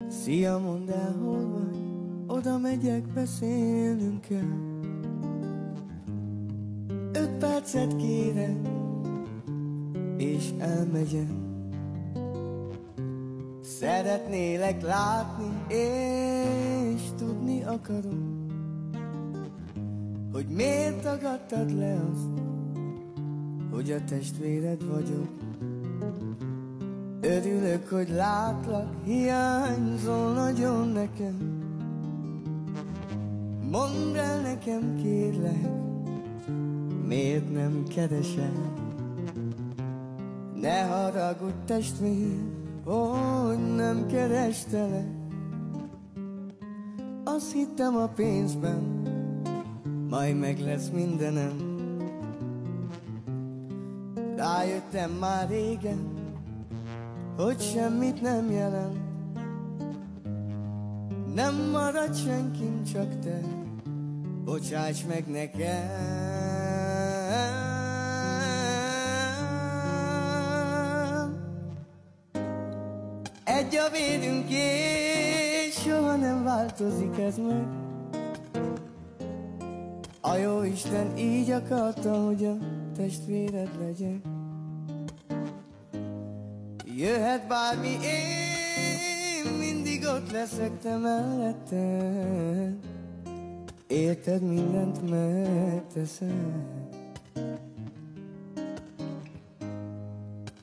Szia, mondd el, hol vagy, oda megyek, beszélnünk kell. 5 percet kérek, és elmegyek. Szeretnélek látni, és tudni akarom, hogy miért tagadtad le azt, hogy a testvéred vagyok. Örülök, hogy látlak, hiányzol nagyon nekem. Mondd el nekem, kérlek, miért nem keresel? Ne haragudj, testvér, hogy nem kerestelek. Azt hittem, a pénzben majd meg lesz mindenem. Rájöttem már régen, hogy semmit nem jelent. Nem marad senkim, csak te, bocsáss meg nekem. Egy a vérünk és soha nem változik ez meg. A Jóisten így akarta, hogy a testvéred legyek. Jöhet bármi, én mindig ott leszek te melletted. Érted, mindent megteszek.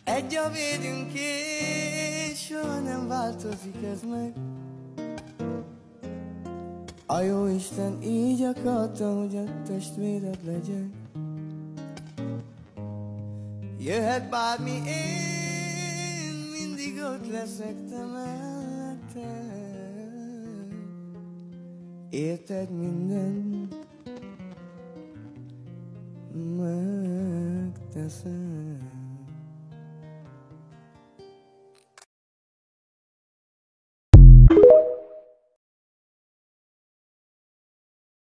Egy a vérünk és soha nem változik ez meg. A Jóisten így akarta, hogy a testvéred legyek. Jöhet bármi, én mindig ott leszek te melletted. Érted, minden megteszem.